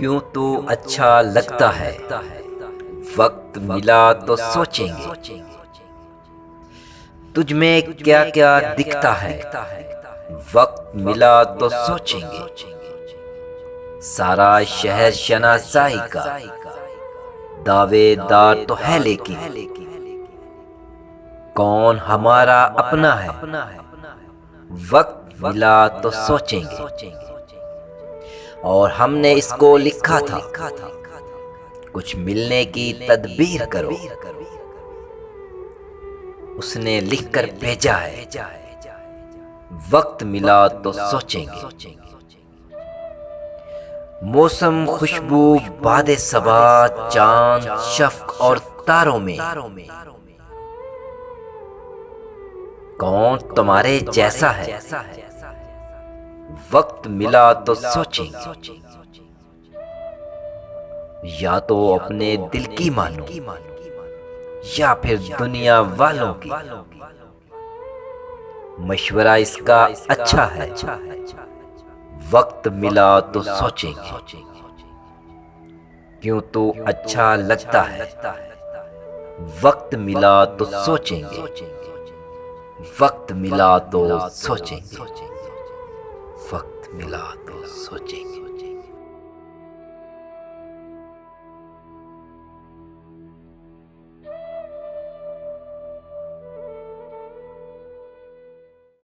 क्यों तो अच्छा लगता है, वक्त मिला तो सोचेंगे। तुझ में क्या क्या दिखता है, वक्त मिला तो सोचेंगे। सारा शहर शनासाई का दावेदार तो है, लेकिन कौन हमारा अपना है, वक्त मिला तो सोचेंगे। और हमने इसको लिखा था, कुछ मिलने की तदबीर करो। उसने लिखकर भेजा है, वक्त मिला तो सोचेंगे। मौसम, खुशबू, बादे सबा, चांद, शफ्क और तारों में कौन तुम्हारे जैसा है, वक्त मिला तो सोचेंगे। या तो अपने दिल की मानो, या फिर दुनिया वालों की। मशवरा इसका अच्छा है, वक्त मिला तो सोचेंगे। क्यों तो अच्छा लगता है, वक्त मिला तो सोचेंगे। वक्त मिला तो सोचेंगे। वक्त मिला तो सोचेंगे।